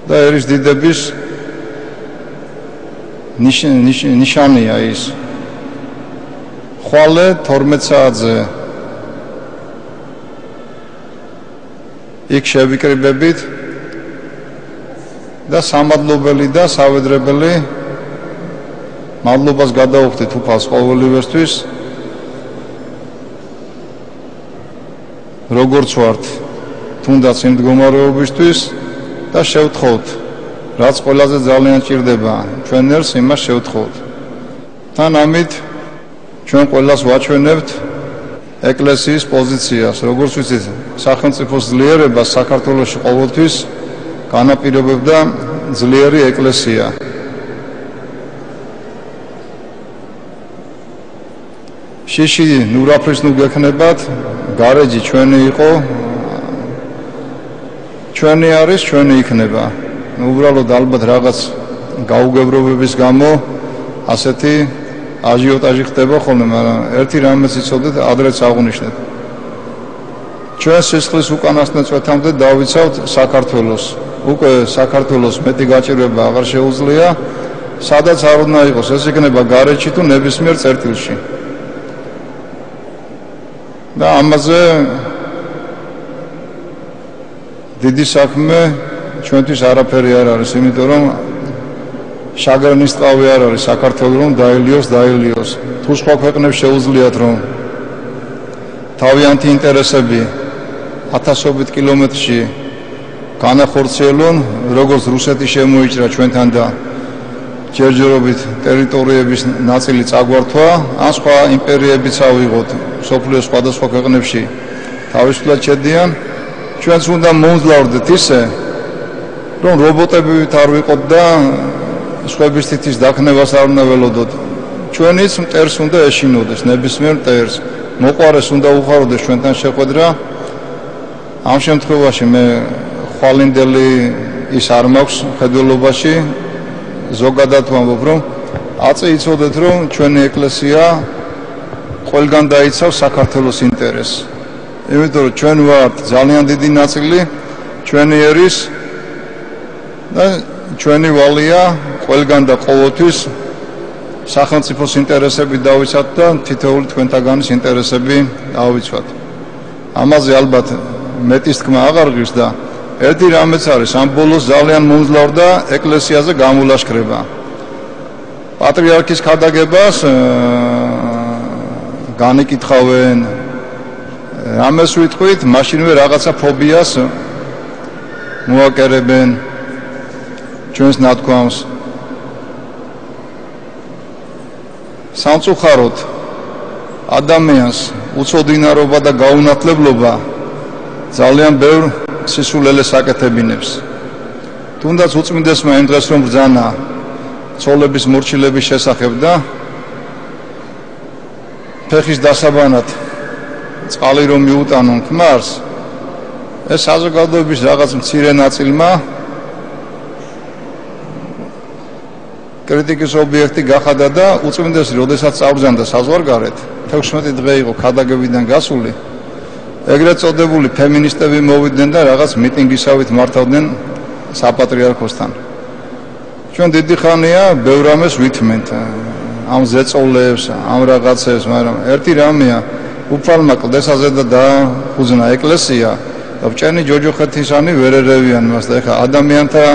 და ერის დიდების ნიშანია ის. ხვალე 12 საათზე იქ შევიკრიბებით და სამადლობელი და სავედრებელი მადლობას გადაუხდით უფალს ყოველივესთვის, როგორც ვართ, თუნდაც იმ მდგომარეობისთვის და შევთხოვთ, რაც ყველაზე ძალიან ჭირდება ჩვენერს, იმას შევთხოვთ. თან ამით ჩვენ ყველას ვაჩვენებთ ეკლესიის პოზიციას, როგორც ვიცით, სახელმწიფოს ძლიერებას საქართველოში ყოველთვის განაპირობებდა ძლიერი ეკლესია. შიში ნურაფრის ნუ გექნებათ, გარეჯი ჩვენი იყო, ჩვენი არის, ჩვენი იქნება. უბრალოდ ალბათ რაღაც გაუგებრობების გამო ასეთი აჟიოტაჟი ხდება ხოლმე, მაგრამ ერთი რამეც იცოდეთ, ადრეც აღვნიშნეთ. ჩვენ სისხლის უკანასკნელ წვეთამდე დავიცავთ საქართველოს. უკვე საქართველოს მეტი გაჭირვება აღარ შეუძლია, სადაც არ უნდა იყოს, ეს იქნება გარეჯში თუ ნებისმიერ წერტილში. და ამაზე დიდი საქმე ჩვენთვის არაფერი არ არის, იმიტომ რომ შაგრანის ტყავი არ არის საქართველოს, რომ დაელიოს. თუ სხვა ქვეყნებს შეუძლიათ, რომ თავიანთი ინტერესები ათასობით კილომეტრში განახორციელონ, როგორც რუსეთი შემოიჭრა ჩვენთან და ჯერჯერობით ტერიტორიების ნაწილი წაგვართვა, ან სხვა იმპერიებიც ავიღოთ, მსოფლიოს სხვადასხვა ქვეყნებში თავისუფლად შედიან, ჩვენც უნდა მოვძლავრდეთ ისე, რომ რობოტებით არ ვიყოთ და სხვების თითის დაქნევას არ უნდა ველოდოთ. ჩვენიც მტერს უნდა ეშინოდეს, ნებისმიერ მტერს. მოყვარეს უნდა უხაროდეს ჩვენთან შეხვედრა. ამ შემთხვევაში მე ხვალინდელი ის არ მაქვს ხედველობაში, ზოგადად ვამბობ, რომ აწე იცოდეთ, რომ ჩვენი ეკლესია ყველგან დაიცავს საქართველოს ინტერესს. იმიტომ რომ ჩვენ ვართ ძალიან დიდი ნაწილი ჩვენი ერის და ჩვენი ვალია ყველგან და ყოველთვის სახელმწიფოს ინტერესები დავიცავთ და თითოეული თქვენთაგანის ინტერესები დავიცვათ. ამაზე ალბათ მეტის თქმა აღარ ღირს და ერთი რამეც არის, ამ ბოლოს ძალიან მომძლავრდა ეკლესიაზე გამულაშქრება. პატრიარქის ქადაგებას განიკითხავენ, რამეს ვიტყვით, მაშინვე რაღაცა ფობიას მოაკერებენ ჩვენს ნათქვამს. სამწუხაროდ ადამიანს უცოდინარობა და გაუნათლებლობა ძალიან ბევრ სისულელეს აკეთებინებს. თუნდაც უწმინდესმა იმ დღეს რომ ბრძანა ცოლების მორჩილების შესახებ და ფეხის დასაბანად წყალი რომ მიუტანონ ქმარს, ეს საზოგადოების რაღაც მცირე ნაწილმა კრიტიკის ობიექტი გახადა და უწმინდესი როდესაც წავბრძანდა საზღვარგარეთ, 16 დღე იყო ქადაგებიდან გასული, ეგრეთ წოდებული ფემინისტები მოვიდნენ და რაღაც მიტინგისავით მართავდნენ საპატრიარქოსთან. ჩვენ დიდი ხანია ბევრ რამეს ვითმენთ, ამ ზეწოლებს, ამ რაღაცებს, მაგრამ ერთი რამეა, უფალმა კლდესაზე და დაახუძნა ეკლესია და ბჭენი ჯოჯოხეთისანი ვერ ერევიან მას და ეხა ადამიანთა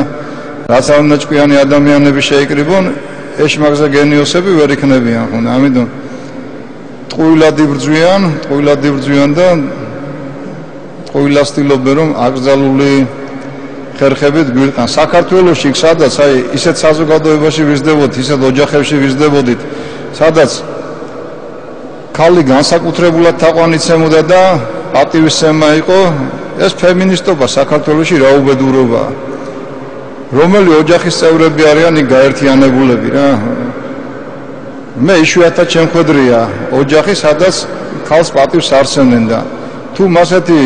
რაც არ უნდა ჭკვიანი ადამიანები შეიკრიბონ, ეშმაკზე გენიოსები ვერ იქნებიან, ხო? ამიტომ ტყუილად იბრძვიან და ტყუილასtildeობენ რომ აკრძალული ხერხებით გვიყან. საქართველოში სადაც აი ისეთ საზოგადოებაში ვიზრდებოდით, ისეთ ოჯახებში ვიზრდებოდით, სადაც ქალი განსაკუთრებულად თაყვანიცემოდა და პატივისცემა იყო, ეს ფემინისტობა საქართველოში რაუბედურობაა. რომელი ოჯახის წევრები არიან იქ გაერთიანებულები რა. მე იშვიათად შემხედრია ოჯახი, სადაც ქალს პატივს არცემდნენ და თუ მასეთი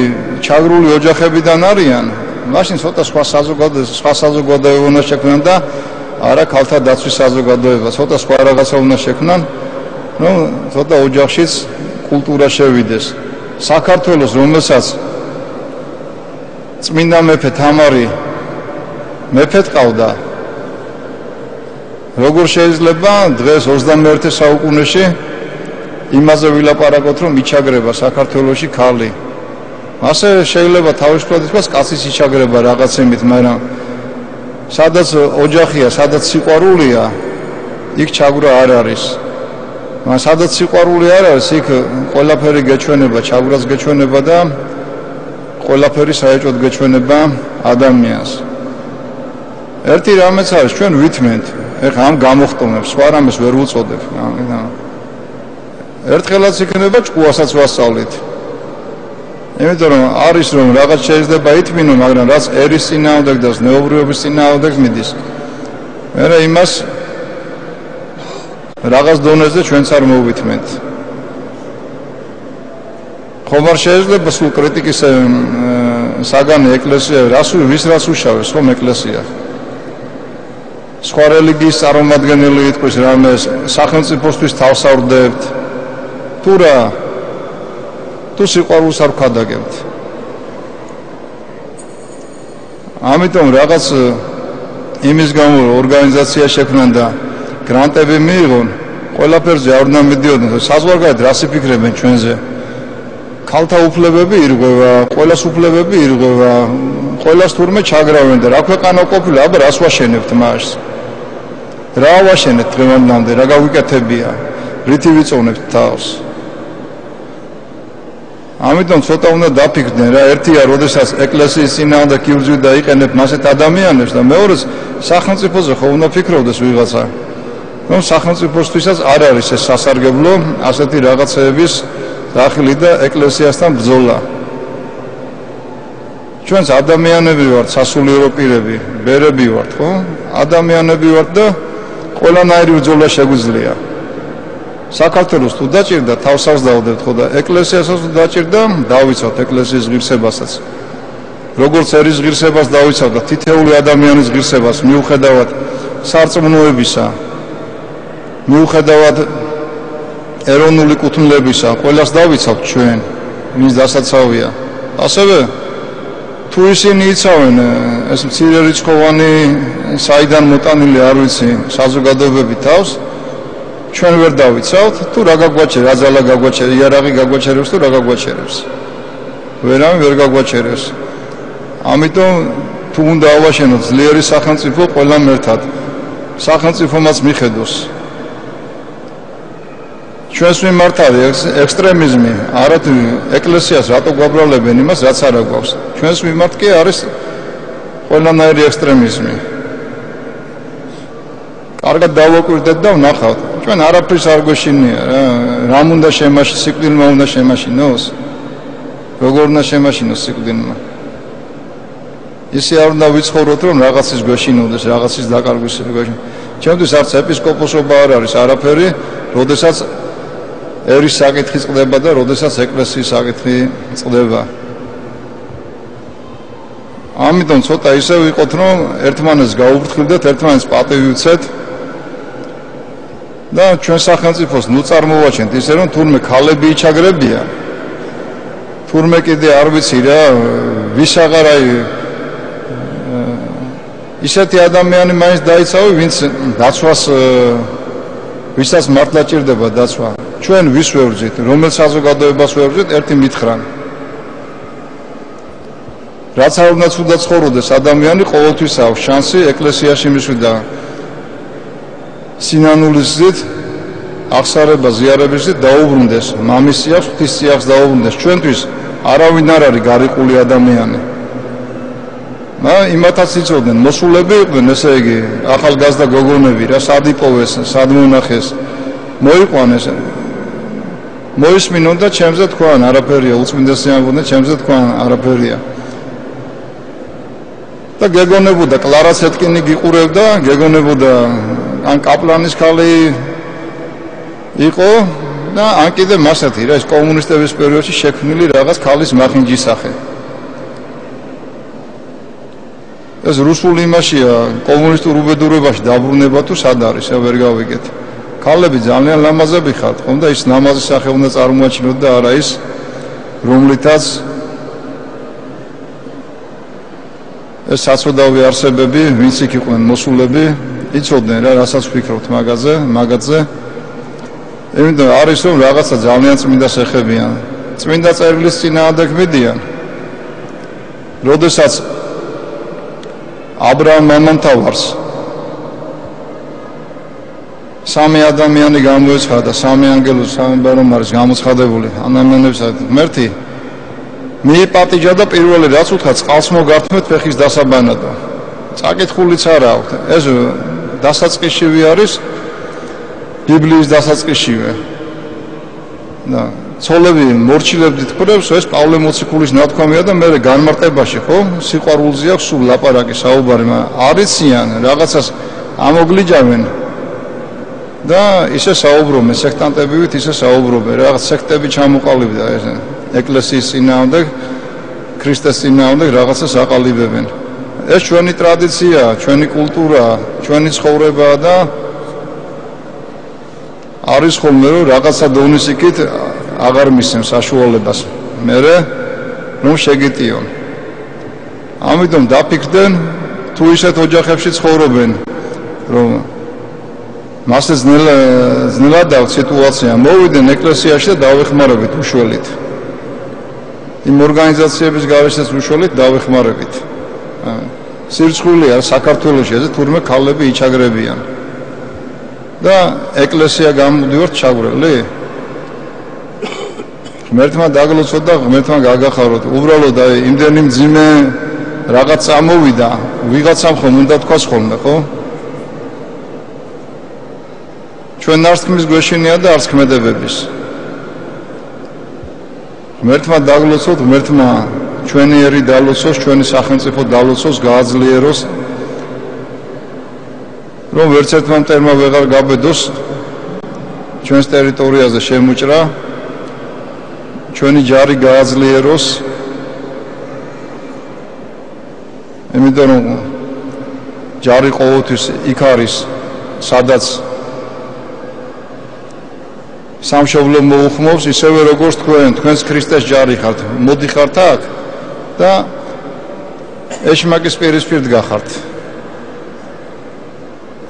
ჩაგრული ოჯახებიდან არიან, მაშინ ცოტა სხვა საზოგადოება უნდა შექმნან და არა ქალთა დაცვის საზოგადოება, ცოტა სხვა რაღაცა უნდა შექმნან, რომ ცოტა ოჯახშიც კულტურა შევიდეს. საქართველოს, რომელსაც წმინდა მეფე თამარი მეფეთ ყავდა. როგორ შეიძლება დღეს 21 საუკუნეში იმაზე ვილაპარაკოთ, რომ იჩაგრება საქართველოში ქალი. ასე შეიძლება თავისუფლად ითქვას, კაცის იჩაგრება რაღაცემით, მაგრამ სადაც ოჯახია, სადაც სიყვარულია, იქ ჩაგვრა არ არის. მაგრამ სადაც სიყვარული არ არის, იქ ყველაფერი გეჩვენება, ჩაგვრას გეჩვენება და ყველაფერი საერთოდ გეჩვენება ადამიანს. ერთი რამეც არის, ჩვენ ვითმენთ, ეხლა ამ გამოხტომებს, სხვა რამეს ვერ უწოდებ. ერთხელაც იქნება ჭკუასაც ვასწავლით. იმიტომ რომ არის რომ რაღაც შეიძლება ითმინო, მაგრამ რაც ერის წინააღმდეგ და ზნეობრივობის წინააღმდეგ მიდის. მერე იმას რაღაც დონეზე ჩვენც არ მოვვითმენთ. ხომ არ შეიძლება სულ კრიტიკის საგანი ეკლესია, ვის რას უშავებს, ხომ ეკლესია. სხვა რელიგიის წარმომადგენელი იტყვის რამეს, სახელმწიფოსთვის თავს ავრდებთ. თუ რა თუ სიყვარულს არ ვქადაგებთ. ამიტომ რაღაც იმის გამო ორგანიზაცია შექმნან და გრანტები მიიღონ, ყველაფერზე არ უნდა მიდიოდნენ. საზღვარგარეთ რას იფიქრებენ ჩვენზე? ქალთა უფლებები ირღვევა, ყველას უფლებები ირღვევა, ყველას თურმე ჩაგრავენ და რა ქვეყანა ყოფილა, აბა რას ვაშენებთ მას? რა ვაშენებთ დღევანდამდე, რა გავიკეთებია? რითი ვიწოვნებთ თავს? ამიტომ ცოტა უნდა დაფიქრდნენ რა, ერთია, როდესაც ეკლესიის წინააღმდეგ იბრძვი და იყენებ მასეთ ადამიანებს და მეორეც სახელმწიფოზე ხო უნდა ფიქრობდეს ვიღაცა. რომ სახელმწიფოსთვისაც არ არის ეს სასარგებლო ასეთი რაღაცეების დახილი და ეკლესიასთან ბრძოლა. ჩვენც ადამიანები ვართ, სასულიერო პირები, ბერები ვართ, ხო? ადამიანები ვართ და ყველანაირი ბრძოლა შეგვიძლია. საქართველოს თუ დაჭირდა თავსავს დავდებთ ხო და ეკლესიასაც თუ დაჭირდა დავიცავთ ეკლესიის ღირსებასაც. როგორც ერის ღირსებას დავიცავთ და თითეული ადამიანის ღირსებას მიუხედავად სარწმუნოებისა, მიუხედავად ეროვნული კუთვნილებისა, ყველას დავიცავთ ჩვენ, ვინც დასაცავია. ასევე თუ ისინი იცავენ ეს მცირე რიცხოვანი საიდან მოტანილი არ ვიცი საზოგადოებები თავს, ჩვენ ვერ დავიცავთ, თუ რა გაგვაჩერებს, რა ძალა გაგვაჩერებს, იარაღი გაგვაჩერებს თუ რა გაგვაჩერებს. ვერავინ ვერ გაგვაჩერებს. ამიტომ თუ უნდა ავაშენოთ ძლიერი სახელმწიფო ყველამ ერთად, სახელმწიფომაც მიხედოს. ჩვენს მიმართ არის ექსტრემიზმი, არათუ ეკლესიას რატო გვაბრალებენ იმას, რაც არა გვაქვს. ჩვენს მიმართ კი არის ყველანაირი ექსტრემიზმი. კარგად დავაკვირდეთ და ვნახავთ. ჩვენ არაფერს არ გვეშინია რა, რამ უნდა შემაშინოს, სიკვდილმა უნდა შემაშინოს. როგორ უნდა შემაშინოს სიკვდილმა? ისე არ უნდა ვიცხოვროთ, რომ რაღაცის გვეშინოდეს, რაღაცის დაკარგვის გვეშინოს. ჩემთვის არც ეპისკოპოსობა არ არის არაფერი, როდესაც ერის საკითხი წყდება და როდესაც ეკლესიის საკითხი წყდება. ამიტომ ცოტა ისე ვიყოთ, რომ ერთმანეთს გაუფრთხილდეთ, ერთმანეთს პატივი ვცეთ და ჩვენ სახელმწიფოს ნუ წარმოვაჩენთ ისე, რომ თურმე ქალები იჩაგრებია, თურმე კიდე არ ვიცი რა, ვისაღარაი ისეთი ადამიანი მაინც დაიცავი, ვინც დაცვას, ვისაც მართლა ჭირდება დაცვა. ჩვენ ვის ვერძით, რომელ საზოგადოებას ვერძით, ერთი მითხრან. რაც არ უნდა ცუდად ცხოვრდეს ადამიანი, ყოველთვის აქვს შანსი ეკლესიაში მისვლა სინანულის გზით, აღსარება ზიარების გზით დაუბრუნდეს, მამის სიახს, ღვთის სიახს დაუბრუნდეს. ჩვენთვის არავინ არ არის გარიყული ადამიანი. იმათაც იცოდნენ, მოსულები იყვნენ, ესე იგი, ახალგაზრდა გოგონები, რა სად იპოვეს, სად მონახეს, მოიყვანეს. მოისმინონ და ჩემზე თქვან, არაფერია, უწმინდესი ამბობდნენ, ჩემზე თქვან, არაფერია. და გეგონებოდა, კლარა ცეტკინი გიყურებდა, გეგონებოდა, ან კაპლანის ქალი იყო და ან კიდე მასეთი, რა, ეს კომუნისტების პერიოდში შექმნილი რაღაც ქალის მახინჯისახე. ეს რუსულ იმაშია, კომუნისტურ უბედურებაში დაბრუნება თუ სად არის, ვერ გავიგეთ. ქალები ძალიან ლამაზები ხართ, ხომ და ის ლამაზი სახე უნდა წარმოაჩინოთ და არა ის, რომლითაც ეს საცოდავი არსებები, ვინც იქ იყვნენ მოსულები, იცოდნენ რა, რასაც ვფიქრობთ მაგაზე. იმიტომ არის რომ რაღაცა ძალიან წმინდა ეხებიან. წმინდა წერილის წინააღმდეგ მიდიან. როდესაც აბრაამ მამამთავარს სამი ადამიანი გამოეცხადა, სამი ანგელოზი, სამი ბარომარის გამოცხადებული ადამიანებისა ღმერთი მიიპატიჟა და პირველი რაც უთხრა წყალს მოგართმეთ ფეხის დასაბანადო. წაკითხულიც არა აქვს. ეს დასაწყისშივე არის ბიბლიის დასაწყისშივე. და ცოლები მორჩილებდით ხრევს, ეს პავლე მოციქულის ნათქვამია და მე განმარტებაში ხო სიყვარულზე აქვს სულ ლაპარაკი საუბარი, არიციან რაღაცას ამოგლიჯავენ და ისე საუბრობენ სექტანტებივით, ისე საუბრობენ, რაღაც სექტები ჩამოყალიბდა ეს ეკლესიის წინააღმდეგ, ქრისტეს წინააღმდეგ რაღაცას აყალიბებენ. ეს ჩვენი ტრადიციაა, ჩვენი კულტურაა, ჩვენი ცხოვრებაა და არის ხოლმე რომ რაღაცა დონის იქით აღარ მისცემს საშუალებას მერე რომ შეგიტიონ. ამიტომ დაფიქრდნენ თუ ისეთ ოჯახებში ცხოვრობენ რომ მასე ძნელად აქვს სიტუაცია, მოვიდნენ ეკლესიაში და დავეხმარებით უშველით. იმ ორგანიზაციების გარეშეც უშველით დავეხმარებით. სირცხვილია საქართველოში ეს თურმე ქალები იჩაგრებიან. და ეკლესია გამოდივართ ჩაგვრელი. ღმერთმა დაგლოცოთ და ღმერთმა გაგახაროთ. უბრალოდ იმდენი მძიმე რაღაც წამოვიდა, ვიღაცამ ხომ უნდა თქვას ხოლმე, ხო? ჩვენ არც თქმის გვეშინია და არც ქმედებების. ღმერთმა დაგლოცოთ, ღმერთმა ჩვენი ერი დალოცოს, ჩვენი სახელმწიფო დალოცოს, გააძლიეროს. რომ ვერც ერთმა მტერმა ვეღარ გაბედოს ჩვენს ტერიტორიაზე შემოჭრა, ჩვენი ჯარი გააძლიეროს. იმიტომ რომ ჯარი ყოველთვის იქ არის, სადაც სამშობლო მოუხმობს, ისევე როგორც თქვენს ქრისტეს ჯარი ხართ, მოდიხართ აქ და ეშმაკის პირისპირ დგახართ.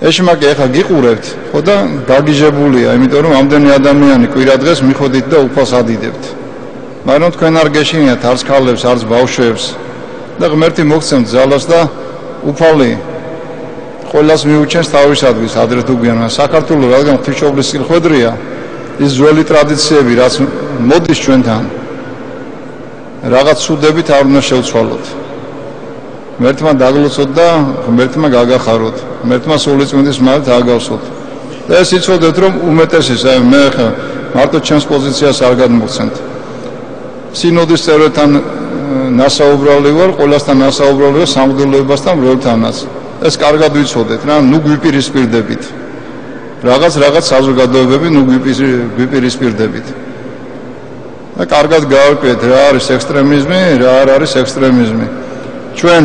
ეშმაკი ახლა გიყურებთ, ხო და გაგიჟებულია, იმიტომ რომ ამდენი ადამიანი კვირა დღეს მიходით და უფალს ადიდებთ. მაგრამ თქვენ არ გეშინიათ არც ქალებს, არც ბავშვებს და ღმერთი მოგცემთ ძალას და უფალი ყველას მიუჩენს თავის ადგილს ადრე თუ გვიან. საქართველოს რადგან ღვთისმშობლის სილხვედრია, ის ძველი ტრადიციები, რაც მოდის ჩვენთან, რაღაც ცუდებით არ უნდა შევცვალოთ. ღმერთმა დაგლოცოთ და ღმერთმა გაგახაროთ. ღმერთმა სული წმინდის მართ აგავსოთ. და ეს იცოდეთ რომ უმეტესის, მე ხა მარტო ჩემს პოზიციას არ გადმოგცემთ. სინოდის წევრებთან ნასაუბრალი ვარ, ყველასთან ნასაუბრალი ვარ, სამღვდელოებასთან მრევლთანაც. ეს კარგად ვიცოდეთ რა, ნუ გვიპირისპირდებით. რაღაც საზოგადოებები ნუ გვიპირისპირდებით. და კარგად გავარკვიეთ რა არის ექსტრემიზმი, რა არ არის ექსტრემიზმი. ჩვენ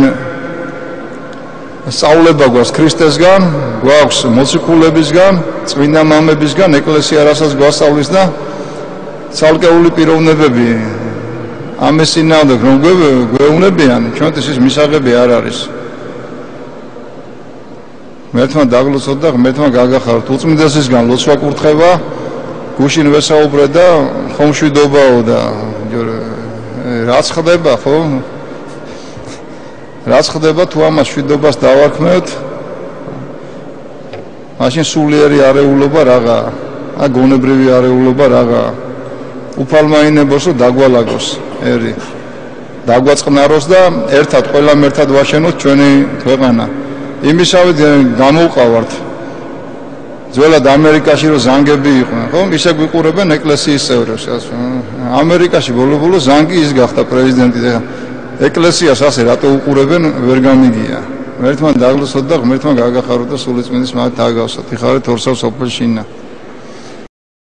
სწავლება გვაქვს ქრისტესგან, გვაქვს მოციქულებისგან, წმინდა მამებისგან, ეკლესია რასაც გვასწავლის და ცალკეული პიროვნებები ამის წინააღმდეგ რომ გვეუბნებიან, ჩვენთვის ის მისაღები არ არის. ღმერთმა დაგლოცოთ და ღმერთმა გაგახაროთ. უწმინდესისგან ლოცვა კურთხება, გუშინ ვესაუბრე და ხომშვიდობაო და რაც ხდება, ხო? რაც ხდება თუ ამას შვიდობას დავარქმევთ, მაშინ სულიერი არეულობა რაღაცა, გონებრივი არეულობა რაღაცა. უფალმა ინებოს რომ დაგვალაგოს ერი, დაგვაწყნაროს და ერთად ყველამ ერთად ვაშენოთ ჩვენი ქვეყანა. იმისავე გამოვყავართ ძველად ამერიკაში რომ ზანგები იყვნენ, ხო? ისე გვიყურებენ ეკლესიის წევრებს. ამერიკაში ბოლო-ბოლო ზანგი ის გახდა პრეზიდენტი და ეკლესიას ასე რატო უყურებენ ვერ გამიგია. ღმერთმა დაგლოცოთ და ღმერთმა გაგახაროთ და სული წმინდის მართ აგავსოთ. იხარეთ ორსავ სოფელში.